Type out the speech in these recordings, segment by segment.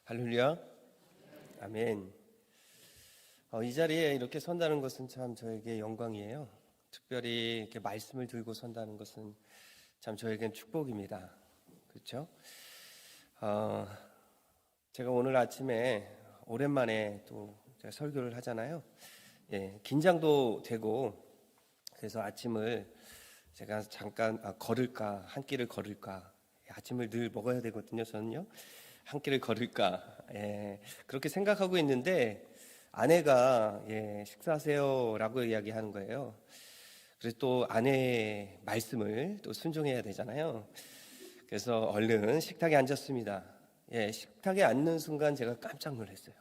할렐루야. 아멘. 이 자리에 이렇게 선다는 것은 참 저에게 영광이에요. 특별히 이렇게 말씀을 들고 선다는 것은 참 저에겐 축복입니다. 그렇죠? 제가 오늘 아침에 오랜만에 또 제가 설교를 하잖아요. 긴장도 되고, 그래서 아침을 제가 잠깐 걸을까, 한 끼를 걸을까. 아침을 늘 먹어야 되거든요, 저는요. 한 끼를 걸을까, 그렇게 생각하고 있는데 아내가 식사하세요라고 이야기하는 거예요. 그래서 또 아내의 말씀을 또 순종해야 되잖아요. 그래서 얼른 식탁에 앉았습니다. 식탁에 앉는 순간 제가 깜짝 놀랐어요.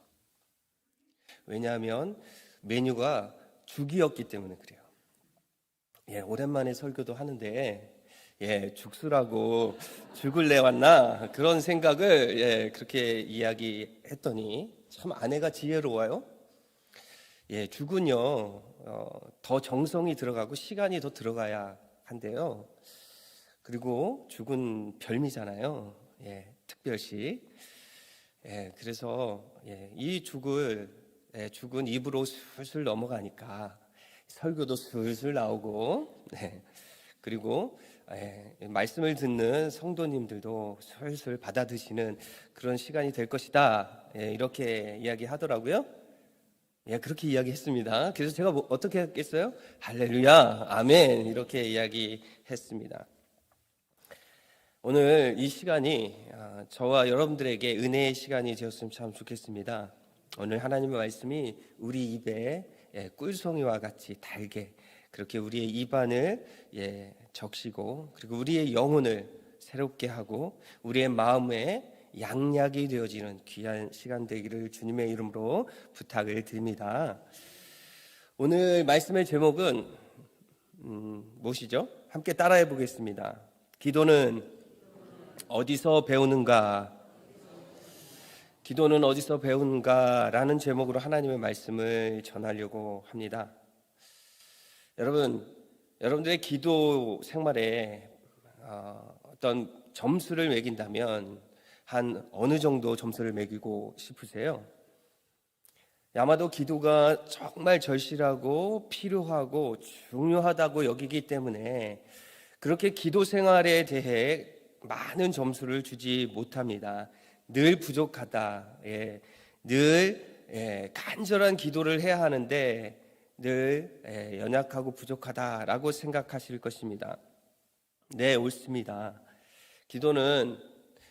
왜냐하면 메뉴가 죽이었기 때문에 그래요. 오랜만에 설교도 하는데 죽수라고 죽을 내왔나 그런 생각을 그렇게 이야기했더니 참 아내가 지혜로워요. 죽은요 더 정성이 들어가고 시간이 더 들어가야 한대요. 그리고 죽은 별미잖아요. 특별시. 그래서 이 죽은 입으로 술술 넘어가니까 설교도 술술 나오고, 그리고 말씀을 듣는 성도님들도 슬슬 받아드시는 그런 시간이 될 것이다, 이렇게 이야기하더라고요. 그렇게 이야기했습니다. 그래서 제가 어떻게 했겠어요? 할렐루야, 아멘, 이렇게 이야기했습니다. 오늘 이 시간이 저와 여러분들에게 은혜의 시간이 되었으면 참 좋겠습니다. 오늘 하나님의 말씀이 우리 입에 꿀송이와 같이 달게 그렇게 우리의 입안을 적시고, 그리고 우리의 영혼을 새롭게 하고 우리의 마음에 양약이 되어지는 귀한 시간 되기를 주님의 이름으로 부탁을 드립니다. 오늘 말씀의 제목은 무엇이죠? 함께 따라해 보겠습니다. 기도는 어디서 배우는가? 기도는 어디서 배우는가? 라는 제목으로 하나님의 말씀을 전하려고 합니다. 여러분들의 기도 생활에 어떤 점수를 매긴다면 한 어느 정도 점수를 매기고 싶으세요? 아마도 기도가 정말 절실하고 필요하고 중요하다고 여기기 때문에 그렇게 기도 생활에 대해 많은 점수를 주지 못합니다. 늘 부족하다. 늘 간절한 기도를 해야 하는데 늘 연약하고 부족하다라고 생각하실 것입니다. 네, 옳습니다. 기도는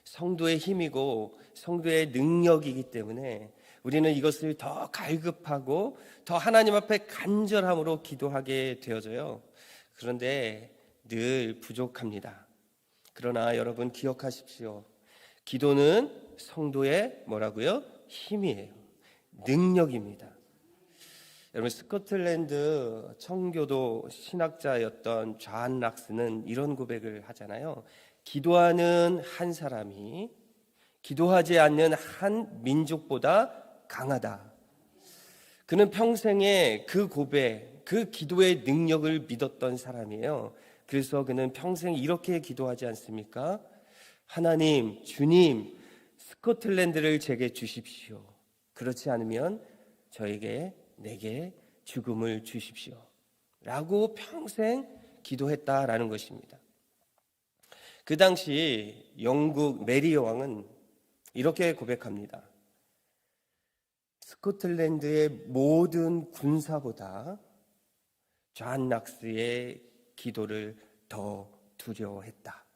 성도의 힘이고 성도의 능력이기 때문에 우리는 이것을 더 갈급하고 더 하나님 앞에 간절함으로 기도하게 되어져요. 그런데 늘 부족합니다. 그러나 여러분 기억하십시오. 기도는 성도의 뭐라고요? 힘이에요. 능력입니다. 여러분, 스코틀랜드 청교도 신학자였던 존 락스는 이런 고백을 하잖아요. 기도하는 한 사람이 기도하지 않는 한 민족보다 강하다. 그는 평생에 그 고백, 그 기도의 능력을 믿었던 사람이에요. 그래서 그는 평생 이렇게 기도하지 않습니까? 하나님, 주님, 스코틀랜드를 제게 주십시오. 그렇지 않으면 내게 죽음을 주십시오. 라고 평생 기도했다라는 것입니다. 그 당시 영국 메리 여왕은 이렇게 고백합니다. 스코틀랜드의 모든 군사보다 존 락스의 기도를 더 두려워했다.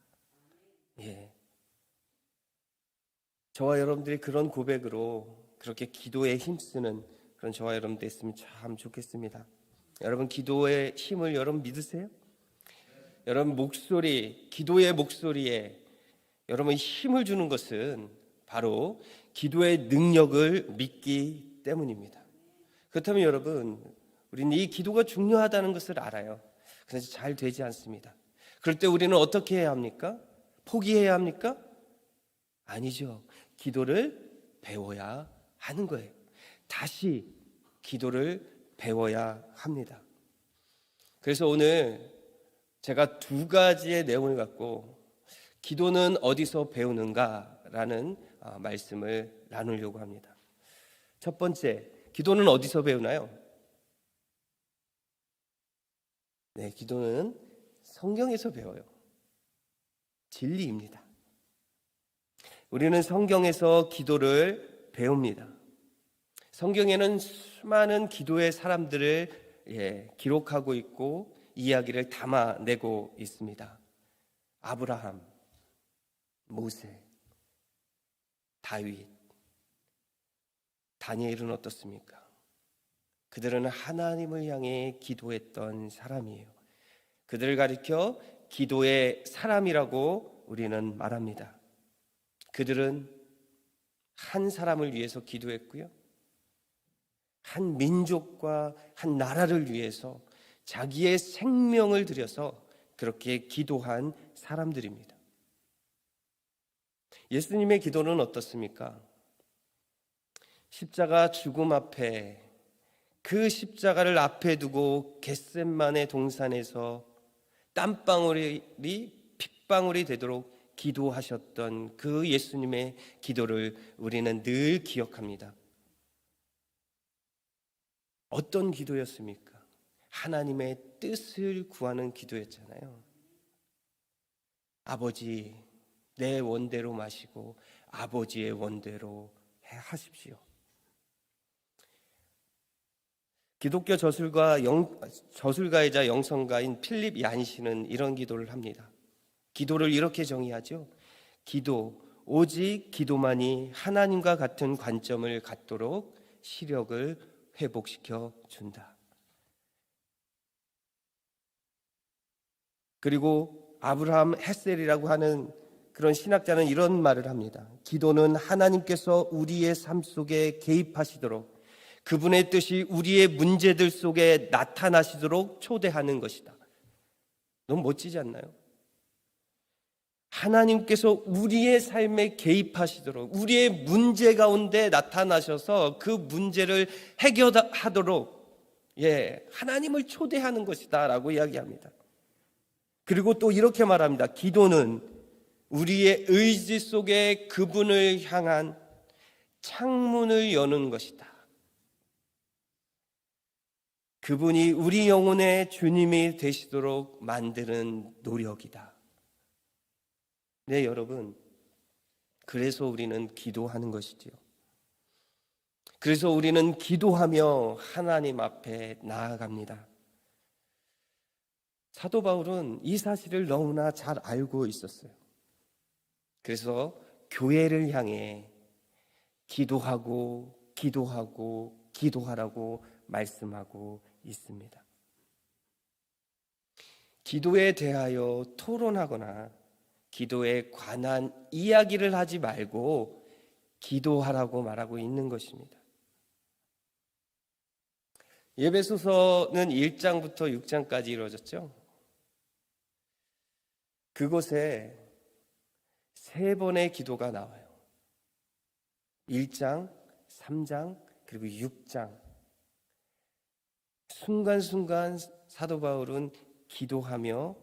저와 여러분들이 그런 고백으로 그렇게 기도에 힘쓰는 그런 저와 여러분 됐으면 참 좋겠습니다. 여러분, 기도의 힘을 여러분 믿으세요? 여러분 기도의 목소리에 여러분 힘을 주는 것은 바로 기도의 능력을 믿기 때문입니다. 그렇다면 여러분, 우리는 이 기도가 중요하다는 것을 알아요. 그래서 잘 되지 않습니다. 그럴 때 우리는 어떻게 해야 합니까? 포기해야 합니까? 아니죠. 기도를 배워야 하는 거예요. 다시 기도를 배워야 합니다. 그래서 오늘 제가 두 가지의 내용을 갖고 기도는 어디서 배우는가라는 말씀을 나누려고 합니다. 첫 번째, 기도는 어디서 배우나요? 네, 기도는 성경에서 배워요. 진리입니다. 우리는 성경에서 기도를 배웁니다. 성경에는 수많은 기도의 사람들을 기록하고 있고 이야기를 담아내고 있습니다. 아브라함, 모세, 다윗, 다니엘은 어떻습니까? 그들은 하나님을 향해 기도했던 사람이에요. 그들을 가리켜 기도의 사람이라고 우리는 말합니다. 그들은 한 사람을 위해서 기도했고요, 한 민족과 한 나라를 위해서 자기의 생명을 들여서 그렇게 기도한 사람들입니다. 예수님의 기도는 어떻습니까? 십자가 죽음 앞에, 그 십자가를 앞에 두고 겟셋마네 동산에서 땀방울이 핏방울이 되도록 기도하셨던 그 예수님의 기도를 우리는 늘 기억합니다. 어떤 기도였습니까? 하나님의 뜻을 구하는 기도였잖아요. 아버지, 내 원대로 마시고 아버지의 원대로 하십시오. 기독교 저술가이자 영성가인 필립 얀시는 이런 기도를 합니다. 기도를 이렇게 정의하죠. 기도, 오직 기도만이 하나님과 같은 관점을 갖도록 시력을 회복시켜 준다. 그리고 아브라함 헤셀이라고 하는 그런 신학자는 이런 말을 합니다. 기도는 하나님께서 우리의 삶 속에 개입하시도록, 그분의 뜻이 우리의 문제들 속에 나타나시도록 초대하는 것이다. 너무 멋지지 않나요? 하나님께서 우리의 삶에 개입하시도록, 우리의 문제 가운데 나타나셔서 그 문제를 해결하도록 하나님을 초대하는 것이다 라고 이야기합니다. 그리고 또 이렇게 말합니다. 기도는 우리의 의지 속에 그분을 향한 창문을 여는 것이다. 그분이 우리 영혼의 주님이 되시도록 만드는 노력이다. 네, 여러분, 그래서 우리는 기도하는 것이지요. 그래서 우리는 기도하며 하나님 앞에 나아갑니다. 사도 바울은 이 사실을 너무나 잘 알고 있었어요. 그래서 교회를 향해 기도하고 기도하라고 말씀하고 있습니다. 기도에 대하여 토론하거나 기도에 관한 이야기를 하지 말고 기도하라고 말하고 있는 것입니다. 에베소서는 1장부터 6장까지 이루어졌죠. 그곳에 3번의 기도가 나와요. 1장, 3장, 그리고 6장. 순간순간 사도 바울은 기도하며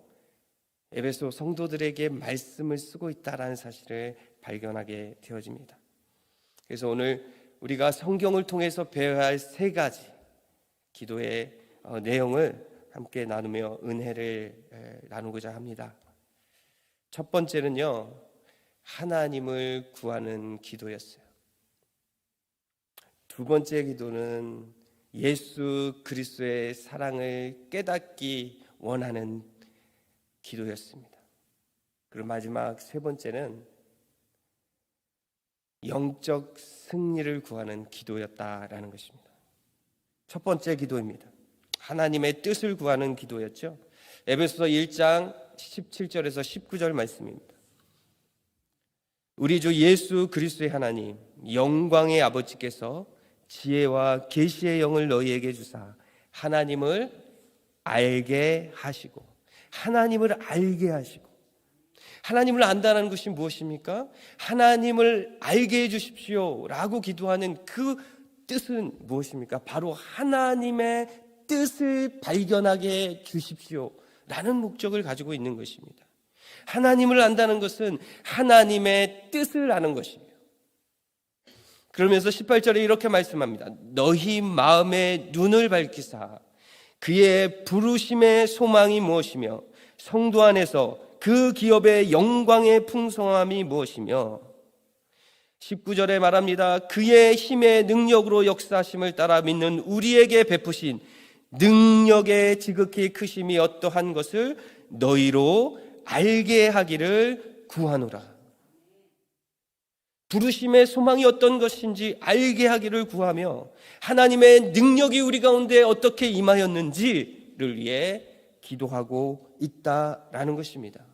에베소 성도들에게 말씀을 쓰고 있다는 사실을 발견하게 되어집니다. 그래서 오늘 우리가 성경을 통해서 배워야 할 3가지 기도의 내용을 함께 나누며 은혜를 나누고자 합니다. 첫 번째는요, 하나님을 구하는 기도였어요. 두 번째 기도는 예수 그리스도의 사랑을 깨닫기 원하는 기도였습니다. 그리고 마지막 3번째는 영적 승리를 구하는 기도였다라는 것입니다. 첫 번째 기도입니다. 하나님의 뜻을 구하는 기도였죠. 에베소서 1장 17절에서 19절 말씀입니다. 우리 주 예수 그리스도의 하나님, 영광의 아버지께서 지혜와 계시의 영을 너희에게 주사 하나님을 알게 하시고, 하나님을 알게 하시고, 하나님을 안다는 것이 무엇입니까? 하나님을 알게 해주십시오 라고 기도하는 그 뜻은 무엇입니까? 바로 하나님의 뜻을 발견하게 해 주십시오 라는 목적을 가지고 있는 것입니다. 하나님을 안다는 것은 하나님의 뜻을 아는 것이며, 그러면서 18절에 이렇게 말씀합니다. 너희 마음의 눈을 밝히사 그의 부르심의 소망이 무엇이며 성도 안에서 그 기업의 영광의 풍성함이 무엇이며 19절에 말합니다. 그의 힘의 능력으로 역사하심을 따라 믿는 우리에게 베푸신 능력의 지극히 크심이 어떠한 것을 너희로 알게 하기를 구하노라. 부르심의 소망이 어떤 것인지 알게 하기를 구하며 하나님의 능력이 우리 가운데 어떻게 임하였는지를 위해 기도하고 있다라는 것입니다.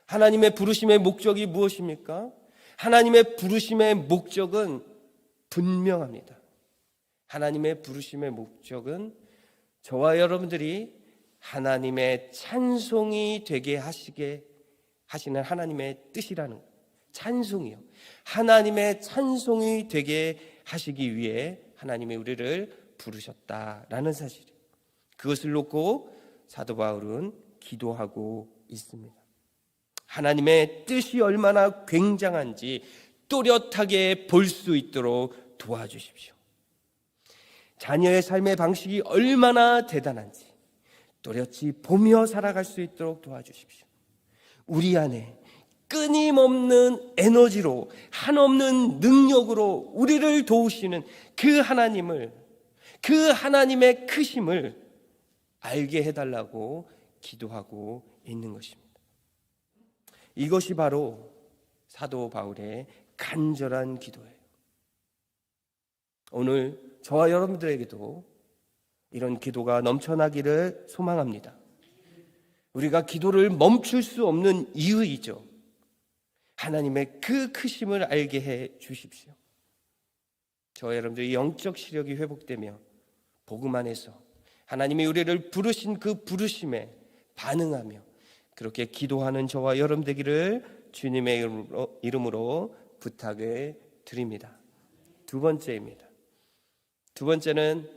하나님의 부르심의 목적이 무엇입니까? 하나님의 부르심의 목적은 분명합니다. 하나님의 부르심의 목적은 저와 여러분들이 하나님의 찬송이 되게 하시는 하나님의 뜻이라는 거예요. 찬송이요. 하나님의 찬송이 되게 하시기 위해 하나님이 우리를 부르셨다라는 사실이에요. 그것을 놓고 사도 바울은 기도하고 있습니다. 하나님의 뜻이 얼마나 굉장한지 또렷하게 볼 수 있도록 도와주십시오. 자녀의 삶의 방식이 얼마나 대단한지 또렷이 보며 살아갈 수 있도록 도와주십시오. 우리 안에 끊임없는 에너지로 한없는 능력으로 우리를 도우시는 그 하나님을, 그 하나님의 크심을 알게 해달라고 기도하고 있는 것입니다. 이것이 바로 사도 바울의 간절한 기도예요. 오늘 저와 여러분들에게도 이런 기도가 넘쳐나기를 소망합니다. 우리가 기도를 멈출 수 없는 이유이죠. 하나님의 그 크심을 알게 해 주십시오. 저와 여러분들의 영적 시력이 회복되며 복음 안에서 하나님이 우리를 부르신 그 부르심에 반응하며 그렇게 기도하는 저와 여러분 되기를 주님의 이름으로 부탁을 드립니다. 두 번째입니다. 두 번째는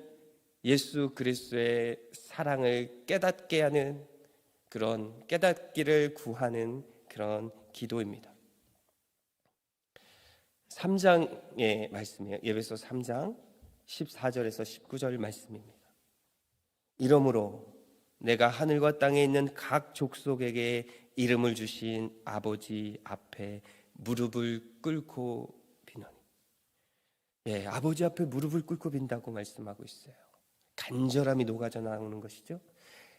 예수 그리스도의 사랑을 깨닫게 하는 그런 깨닫기를 구하는 그런 기도입니다. 3장의 말씀이에요. 에베소 3장 14절에서 19절 말씀입니다. 이러므로 내가 하늘과 땅에 있는 각 족속에게 이름을 주신 아버지 앞에 무릎을 꿇고 비노니. 아버지 앞에 무릎을 꿇고 빈다고 말씀하고 있어요. 간절함이 녹아져 나오는 것이죠.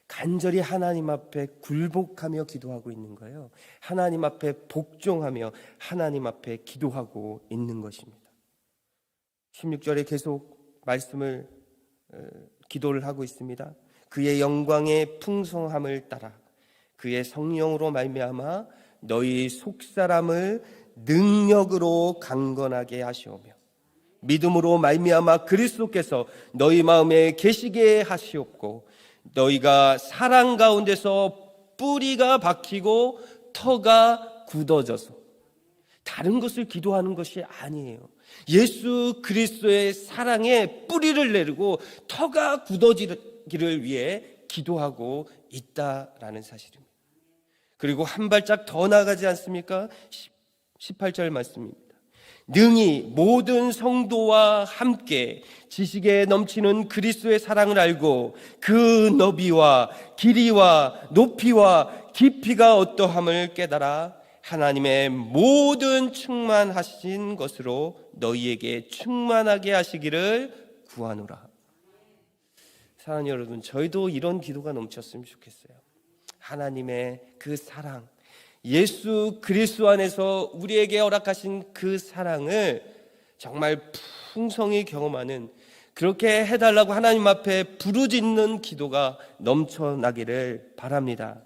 간절히 하나님 앞에 굴복하며 기도하고 있는 거예요. 하나님 앞에 복종하며 하나님 앞에 기도하고 있는 것입니다. 16절에 계속 말씀을 기도를 하고 있습니다. 그의 영광의 풍성함을 따라 그의 성령으로 말미암아 너희 속사람을 능력으로 강건하게 하시오며 믿음으로 말미암아 그리스도께서 너희 마음에 계시게 하시옵고 너희가 사랑 가운데서 뿌리가 박히고 터가 굳어져서 다른 것을 기도하는 것이 아니에요. 예수 그리스도의 사랑에 뿌리를 내리고 터가 굳어지기를 위해 기도하고 있다라는 사실입니다. 그리고 한 발짝 더 나아가지 않습니까? 18절 말씀입니다. 능히 모든 성도와 함께 지식에 넘치는 그리스도의 사랑을 알고 그 너비와 길이와 높이와 깊이가 어떠함을 깨달아 하나님의 모든 충만하신 것으로 너희에게 충만하게 하시기를 구하노라. 사랑하는 여러분, 저희도 이런 기도가 넘쳤으면 좋겠어요. 하나님의 그 사랑, 예수 그리스도 안에서 우리에게 허락하신 그 사랑을 정말 풍성히 경험하는, 그렇게 해달라고 하나님 앞에 부르짖는 기도가 넘쳐나기를 바랍니다.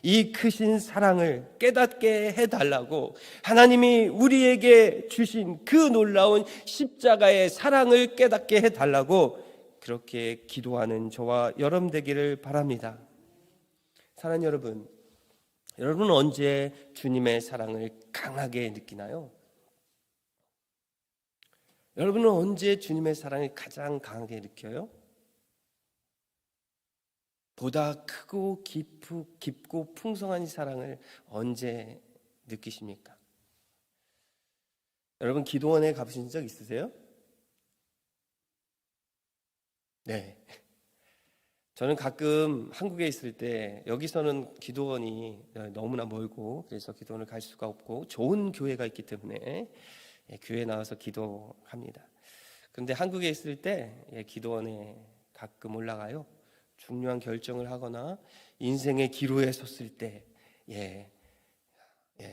이 크신 사랑을 깨닫게 해달라고 하나님이 우리에게 주신 그 놀라운 십자가의 사랑을 깨닫게 해달라고 그렇게 기도하는 저와 여러분 되기를 바랍니다. 사랑하는 여러분, 여러분은 언제 주님의 사랑을 강하게 느끼나요? 여러분은 언제 주님의 사랑을 가장 강하게 느껴요? 보다 크고 깊고 풍성한 사랑을 언제 느끼십니까? 여러분 기도원에 가보신 적 있으세요? 네. 저는 가끔 한국에 있을 때 여기서는 기도원이 너무나 멀고 그래서 기도원을 갈 수가 없고 좋은 교회가 있기 때문에 교회에 나와서 기도합니다. 그런데 한국에 있을 때 기도원에 가끔 올라가요. 중요한 결정을 하거나 인생의 기로에 섰을 때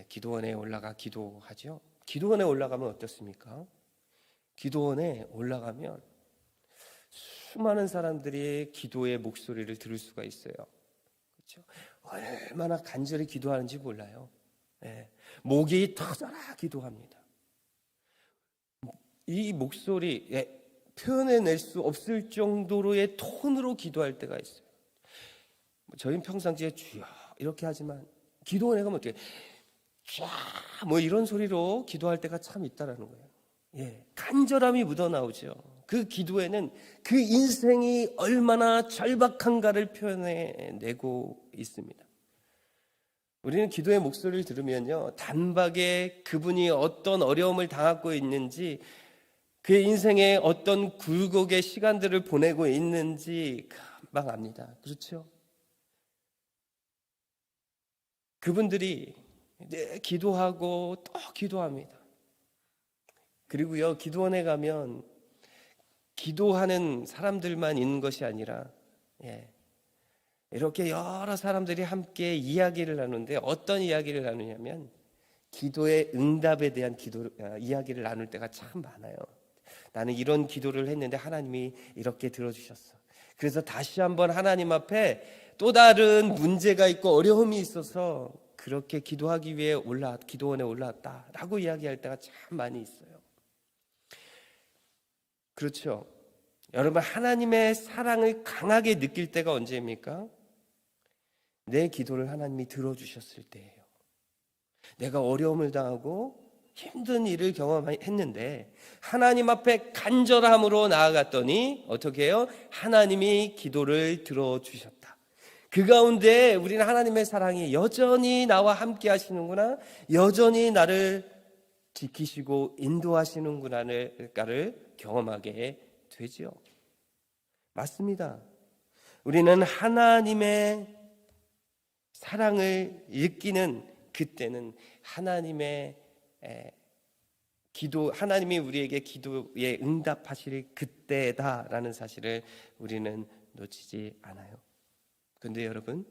기도원에 올라가 기도하죠. 기도원에 올라가면 어떻습니까? 기도원에 올라가면 수많은 사람들이 기도의 목소리를 들을 수가 있어요. 그렇죠? 얼마나 간절히 기도하는지 몰라요. 목이 터져라 기도합니다. 이 목소리 표현해낼 수 없을 정도로의 톤으로 기도할 때가 있어요. 저희는 평상시에 주여 이렇게 하지만 기도원에 가면 어떻게 뭐 이런 소리로 기도할 때가 참 있다라는 거예요. 간절함이 묻어나오죠. 그 기도에는 그 인생이 얼마나 절박한가를 표현해내고 있습니다. 우리는 기도의 목소리를 들으면요, 단박에 그분이 어떤 어려움을 당하고 있는지, 그의 인생에 어떤 굴곡의 시간들을 보내고 있는지 금방 압니다. 그렇죠? 그분들이 기도하고 또 기도합니다. 그리고요, 기도원에 가면 기도하는 사람들만 있는 것이 아니라 이렇게 여러 사람들이 함께 이야기를 나누는데 어떤 이야기를 나누냐면 기도의 응답에 대한 이야기를 나눌 때가 참 많아요. 나는 이런 기도를 했는데 하나님이 이렇게 들어주셨어. 그래서 다시 한번 하나님 앞에 또 다른 문제가 있고 어려움이 있어서 그렇게 기도하기 위해 기도원에 올라왔다라고 이야기할 때가 참 많이 있어요. 그렇죠. 여러분, 하나님의 사랑을 강하게 느낄 때가 언제입니까? 내 기도를 하나님이 들어주셨을 때예요. 내가 어려움을 당하고 힘든 일을 경험했는데 하나님 앞에 간절함으로 나아갔더니 어떻게 해요? 하나님이 기도를 들어주셨다. 그 가운데 우리는 하나님의 사랑이 여전히 나와 함께 하시는구나, 여전히 나를 지키시고 인도하시는구나를 경험하게 되죠. 맞습니다. 우리는 하나님의 사랑을 느끼는 그때는 하나님이 우리에게 기도에 응답하실 그때다라는 사실을 우리는 놓치지 않아요. 그런데 여러분,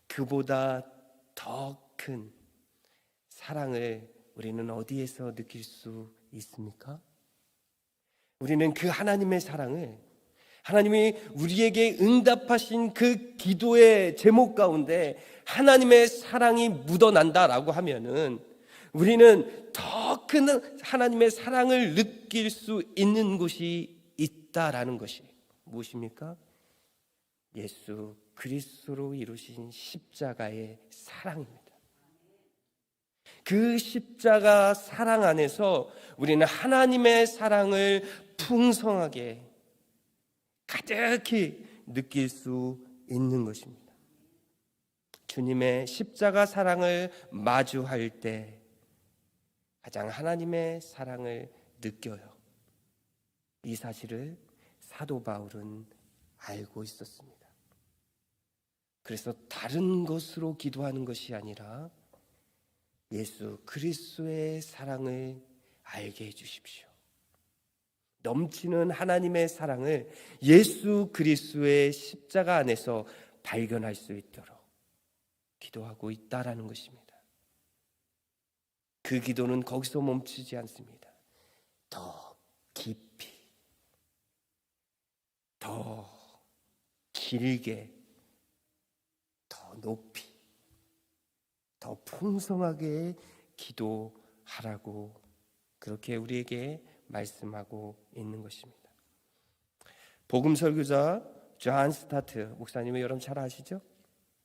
그보다 더 큰 사랑을 우리는 어디에서 느낄 수 있습니까? 우리는 그 하나님의 사랑을, 하나님이 우리에게 응답하신 그 기도의 제목 가운데 하나님의 사랑이 묻어난다라고 하면은 우리는 더 큰 하나님의 사랑을 느낄 수 있는 곳이 있다라는 것이 무엇입니까? 예수 그리스도로 이루신 십자가의 사랑입니다. 그 십자가 사랑 안에서 우리는 하나님의 사랑을 풍성하게 가득히 느낄 수 있는 것입니다. 주님의 십자가 사랑을 마주할 때 가장 하나님의 사랑을 느껴요. 이 사실을 사도 바울은 알고 있었습니다. 그래서 다른 것으로 기도하는 것이 아니라 예수 그리스도의 사랑을 알게 해주십시오. 넘치는 하나님의 사랑을 예수 그리스도의 십자가 안에서 발견할 수 있도록 기도하고 있다라는 것입니다. 그 기도는 거기서 멈추지 않습니다. 더 깊이, 더 길게, 더 높이, 더 풍성하게 기도하라고 그렇게 우리에게 말씀하고 있는 것입니다. 복음 설교자 존 스타트 목사님을 여러분 잘 아시죠?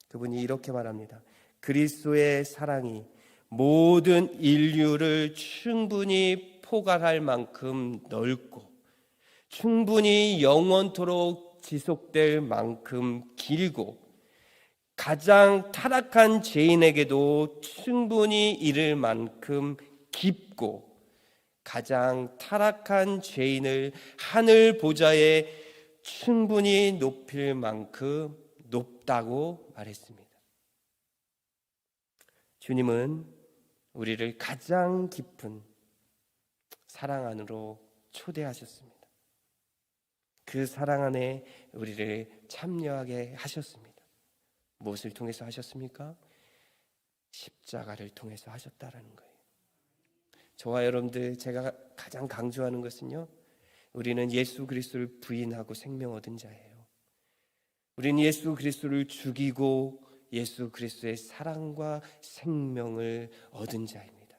그분이 이렇게 말합니다. 그리스도의 사랑이 모든 인류를 충분히 포괄할 만큼 넓고 충분히 영원토록 지속될 만큼 길고 가장 타락한 죄인에게도 충분히 이를 만큼 깊고 가장 타락한 죄인을 하늘 보좌에 충분히 높일 만큼 높다고 말했습니다. 주님은 우리를 가장 깊은 사랑 안으로 초대하셨습니다. 그 사랑 안에 우리를 참여하게 하셨습니다. 무엇을 통해서 하셨습니까? 십자가를 통해서 하셨다라는 거예요. 저와 여러분들, 제가 가장 강조하는 것은요, 우리는 예수 그리스도를 부인하고 생명 얻은 자예요. 우리는 예수 그리스도를 죽이고 예수 그리스도의 사랑과 생명을 얻은 자입니다.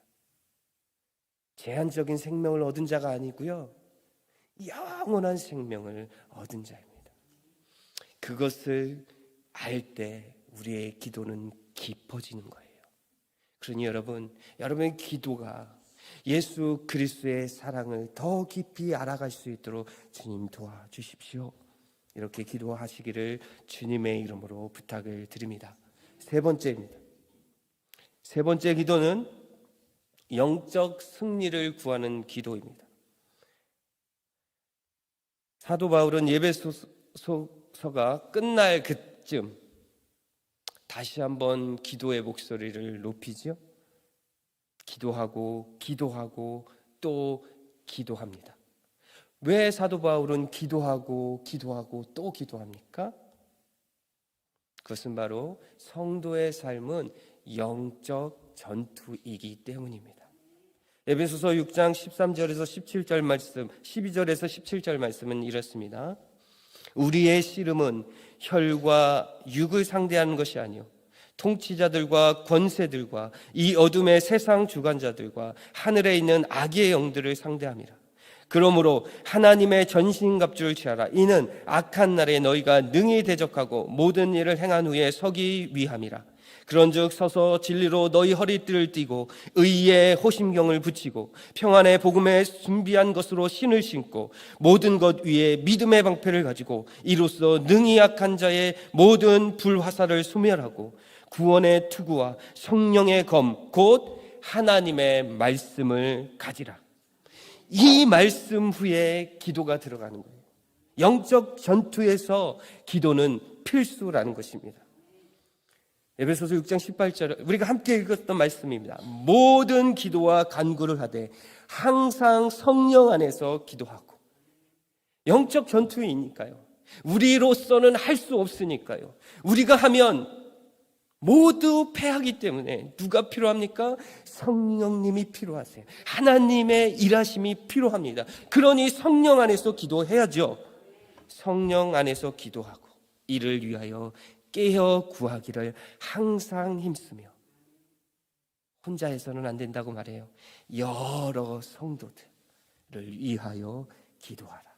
제한적인 생명을 얻은 자가 아니고요, 영원한 생명을 얻은 자입니다. 그것을 알 때 우리의 기도는 깊어지는 거예요. 그러니 여러분의 기도가 예수 그리스도의 사랑을 더 깊이 알아갈 수 있도록 주님 도와주십시오. 이렇게 기도하시기를 주님의 이름으로 부탁을 드립니다. 세 번째입니다. 세 번째 기도는 영적 승리를 구하는 기도입니다. 사도 바울은 예배소서가 끝날 그쯤 다시 한번 기도의 목소리를 높이죠. 기도하고 또 기도합니다. 왜 사도 바울은 기도하고 또 기도합니까? 그것은 바로 성도의 삶은 영적 전투이기 때문입니다. 에베소서 6장 13절에서 17절 말씀, 12절에서 17절 말씀은 이렇습니다. 우리의 씨름은 혈과 육을 상대하는 것이 아니요 통치자들과 권세들과 이 어둠의 세상 주관자들과 하늘에 있는 악의 영들을 상대함이라. 그러므로 하나님의 전신갑주를 취하라. 이는 악한 날에 너희가 능히 대적하고 모든 일을 행한 후에 서기 위함이라. 그런즉 서서 진리로 너희 허리띠를 띠고 의의 호심경을 붙이고 평안의 복음에 준비한 것으로 신을 신고 모든 것 위에 믿음의 방패를 가지고 이로써 능히 약한 자의 모든 불화살을 소멸하고 구원의 투구와 성령의 검 곧 하나님의 말씀을 가지라. 이 말씀 후에 기도가 들어가는 거예요. 영적 전투에서 기도는 필수라는 것입니다. 에베소서 6장 18절 우리가 함께 읽었던 말씀입니다. 모든 기도와 간구를 하되 항상 성령 안에서 기도하고. 영적 전투이니까요. 우리로서는 할 수 없으니까요. 우리가 하면 모두 패하기 때문에 누가 필요합니까? 성령님이 필요하세요. 하나님의 일하심이 필요합니다. 그러니 성령 안에서 기도해야죠. 성령 안에서 기도하고 이를 위하여 깨어 구하기를 항상 힘쓰며. 혼자 해서는 안 된다고 말해요. 여러 성도들을 위하여 기도하라.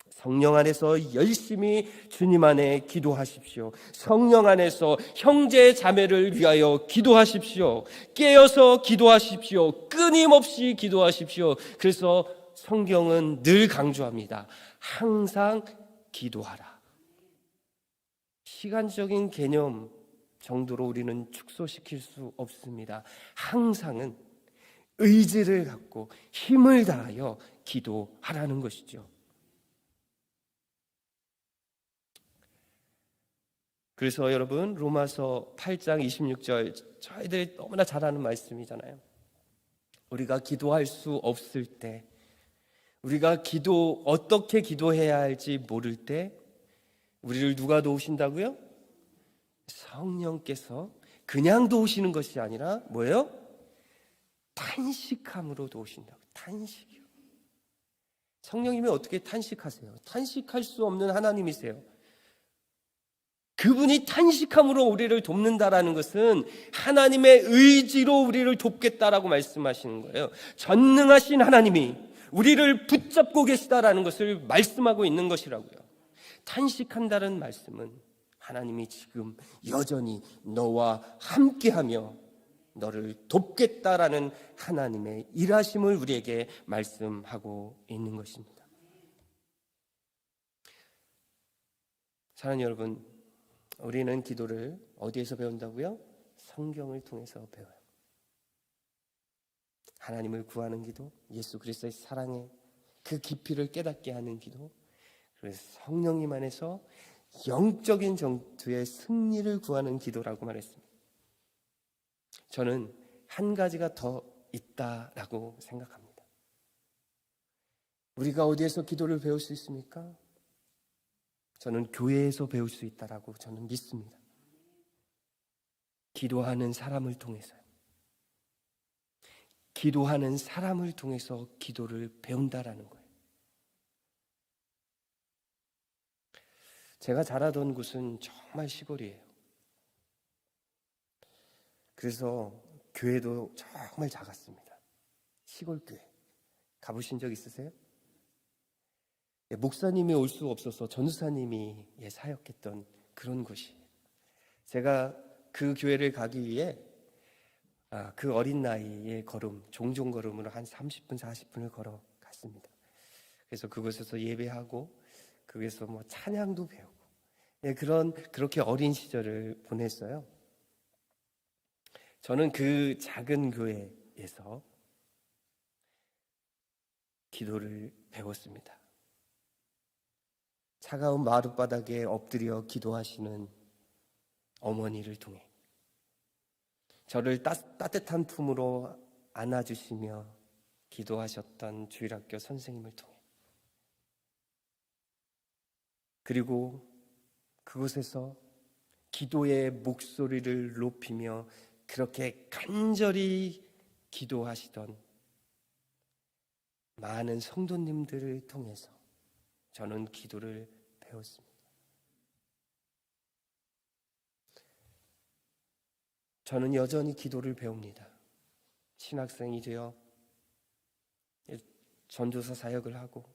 성령 안에서 열심히 주님 안에 기도하십시오. 성령 안에서 형제 자매를 위하여 기도하십시오. 깨어서 기도하십시오. 끊임없이 기도하십시오. 그래서 성경은 늘 강조합니다. 항상 기도하라. 시간적인 개념 정도로 우리는 축소시킬 수 없습니다. 항상은 의지를 갖고 힘을 다하여 기도하라는 것이죠. 그래서 여러분 로마서 8장 26절 저희들이 너무나 잘 아는 말씀이잖아요. 우리가 기도할 수 없을 때, 우리가 어떻게 기도해야 할지 모를 때 우리를 누가 도우신다고요? 성령께서 그냥 도우시는 것이 아니라 뭐예요? 탄식함으로 도우신다고. 탄식이요. 성령님이 어떻게 탄식하세요? 탄식할 수 없는 하나님이세요. 그분이 탄식함으로 우리를 돕는다라는 것은 하나님의 의지로 우리를 돕겠다라고 말씀하시는 거예요. 전능하신 하나님이 우리를 붙잡고 계시다라는 것을 말씀하고 있는 것이라고요. 탄식한다는 말씀은 하나님이 지금 여전히 너와 함께하며 너를 돕겠다라는 하나님의 일하심을 우리에게 말씀하고 있는 것입니다. 사랑하는 여러분, 우리는 기도를 어디에서 배운다고요? 성경을 통해서 배워요. 하나님을 구하는 기도, 예수 그리스도의 사랑의 그 깊이를 깨닫게 하는 기도, 그래서 성령님 안에서 영적인 전투의 승리를 구하는 기도라고 말했습니다. 저는 한 가지가 더 있다라고 생각합니다. 우리가 어디에서 기도를 배울 수 있습니까? 저는 교회에서 배울 수 있다라고 저는 믿습니다. 기도하는 사람을 통해서요. 기도하는 사람을 통해서 기도를 배운다라는 거예요. 제가 자라던 곳은 정말 시골이에요. 그래서 교회도 정말 작았습니다. 시골 교회. 가보신 적 있으세요? 목사님이 올 수 없어서 전우사님이 사역했던 그런 곳이에요. 제가 그 교회를 가기 위해 그 어린 나이에 종종 걸음으로 한 30분, 40분을 걸어갔습니다. 그래서 그곳에서 예배하고 그곳에서 찬양도 배우고 그렇게 어린 시절을 보냈어요. 저는 그 작은 교회에서 기도를 배웠습니다. 차가운 마룻바닥에 엎드려 기도하시는 어머니를 통해, 저를 따뜻한 품으로 안아주시며 기도하셨던 주일학교 선생님을 통해, 그리고 그곳에서 기도의 목소리를 높이며 그렇게 간절히 기도하시던 많은 성도님들을 통해서 저는 기도를 배웠습니다. 저는 여전히 기도를 배웁니다. 신학생이 되어 전도사 사역을 하고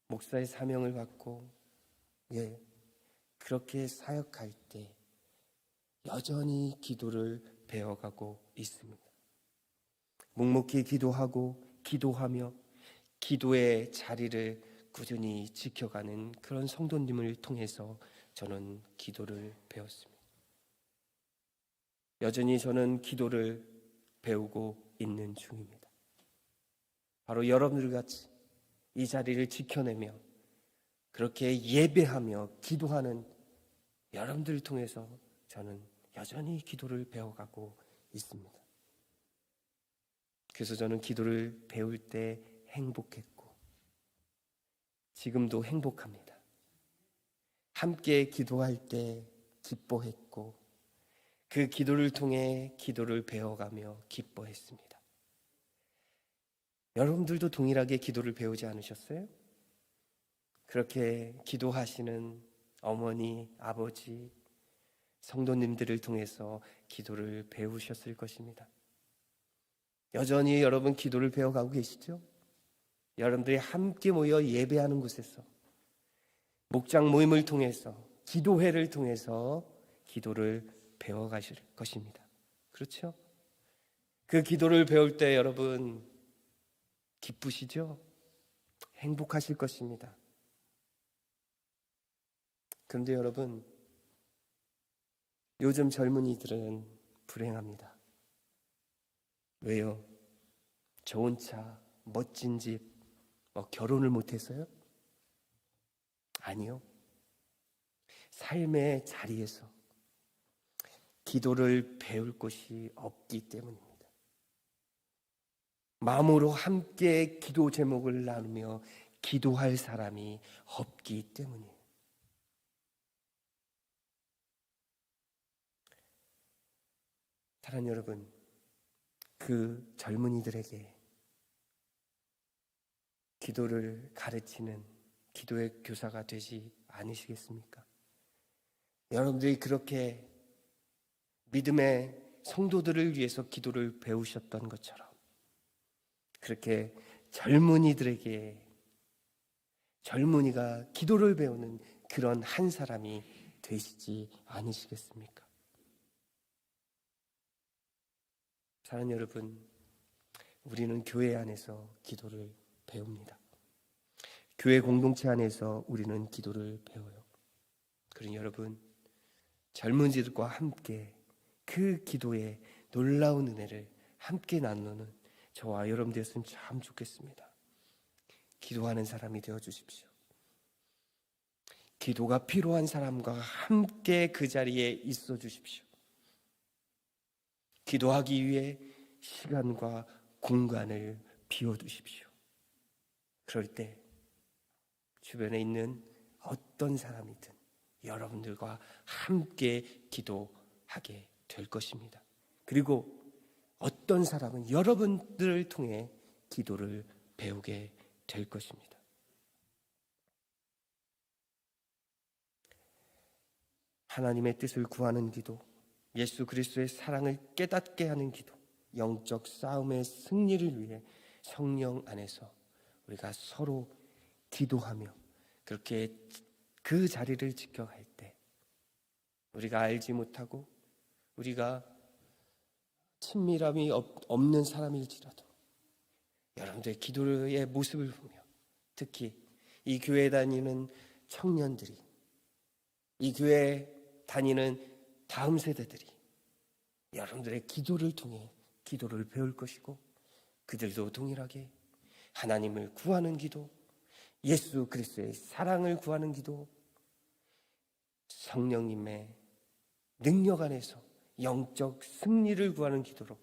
목사의 사명을 받고 그렇게 사역할 때 여전히 기도를 배워가고 있습니다. 묵묵히 기도하고 기도하며 기도의 자리를 꾸준히 지켜가는 그런 성도님을 통해서 저는 기도를 배웠습니다. 여전히 저는 기도를 배우고 있는 중입니다. 바로 여러분들 같이 이 자리를 지켜내며 그렇게 예배하며 기도하는 여러분들을 통해서 저는 여전히 기도를 배워가고 있습니다. 그래서 저는 기도를 배울 때 행복했고 지금도 행복합니다. 함께 기도할 때 기뻐했고 그 기도를 통해 기도를 배워가며 기뻐했습니다. 여러분들도 동일하게 기도를 배우지 않으셨어요? 그렇게 기도하시는 어머니, 아버지, 성도님들을 통해서 기도를 배우셨을 것입니다. 여전히 여러분 기도를 배워가고 계시죠? 여러분들이 함께 모여 예배하는 곳에서 목장 모임을 통해서 기도회를 통해서 기도를 배워가실 것입니다. 그렇죠? 그 기도를 배울 때 여러분 기쁘시죠? 행복하실 것입니다. 그런데 여러분, 요즘 젊은이들은 불행합니다. 왜요? 좋은 차, 멋진 집, 결혼을 못해서요? 아니요. 삶의 자리에서 기도를 배울 곳이 없기 때문입니다. 마음으로 함께 기도 제목을 나누며 기도할 사람이 없기 때문이에요. 사랑하는 여러분, 그 젊은이들에게 기도를 가르치는 기도의 교사가 되지 않으시겠습니까? 여러분들이 그렇게 믿음의 성도들을 위해서 기도를 배우셨던 것처럼 그렇게 젊은이들에게 젊은이가 기도를 배우는 그런 한 사람이 되시지 않으시겠습니까? 사랑하는 여러분, 우리는 교회 안에서 기도를 배웁니다. 교회 공동체 안에서 우리는 기도를 배워요. 그러니 여러분, 젊은이들과 함께 그 기도의 놀라운 은혜를 함께 나누는 저와 여러분 되었으면 참 좋겠습니다. 기도하는 사람이 되어 주십시오. 기도가 필요한 사람과 함께 그 자리에 있어 주십시오. 기도하기 위해 시간과 공간을 비워두십시오. 그럴 때 주변에 있는 어떤 사람이든 여러분들과 함께 기도하게 될 것입니다. 그리고 어떤 사람은 여러분들을 통해 기도를 배우게 될 것입니다. 하나님의 뜻을 구하는 기도, 예수 그리스도의 사랑을 깨닫게 하는 기도, 영적 싸움의 승리를 위해 성령 안에서 우리가 서로 기도하며 그렇게 그 자리를 지켜갈 때 우리가 알지 못하고 우리가 친밀함이 없는 사람일지라도 여러분들의 기도의 모습을 보며 특히 이 교회 다니는 청년들이, 이 교회 다니는 다음 세대들이 여러분들의 기도를 통해 기도를 배울 것이고 그들도 동일하게 하나님을 구하는 기도, 예수 그리스도의 사랑을 구하는 기도, 성령님의 능력 안에서 영적 승리를 구하는 기도로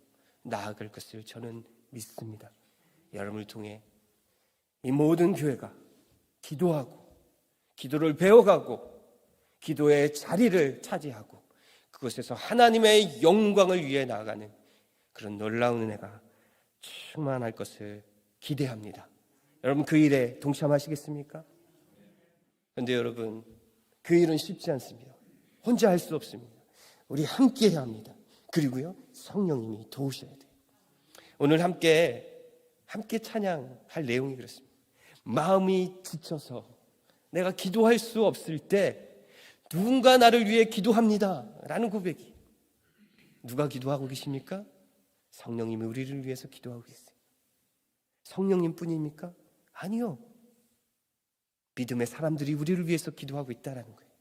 나아갈 것을 저는 믿습니다. 여러분을 통해 이 모든 교회가 기도하고 기도를 배워가고 기도의 자리를 차지하고 그곳에서 하나님의 영광을 위해 나아가는 그런 놀라운 은혜가 충만할 것을 기대합니다. 여러분 그 일에 동참하시겠습니까? 그런데 여러분 그 일은 쉽지 않습니다. 혼자 할 수 없습니다. 우리 함께 해야 합니다. 그리고요 성령님이 도우셔야 돼요. 오늘 함께 찬양할 내용이 그렇습니다. 마음이 지쳐서 내가 기도할 수 없을 때 누군가 나를 위해 기도합니다 라는 고백이, 누가 기도하고 계십니까? 성령님이 우리를 위해서 기도하고 계세요. 성령님 뿐입니까? 아니요, 믿음의 사람들이 우리를 위해서 기도하고 있다는 거예요.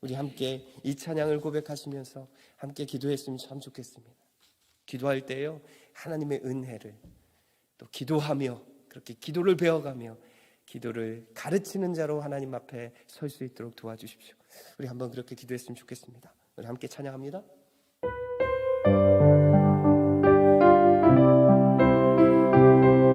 우리 함께 이 찬양을 고백하시면서 함께 기도했으면 참 좋겠습니다. 기도할 때요 하나님의 은혜를 또 기도하며 그렇게 기도를 배워가며 기도를 가르치는 자로 하나님 앞에 설 수 있도록 도와주십시오. 우리 한번 그렇게 기도했으면 좋겠습니다. 우리 함께 찬양합니다.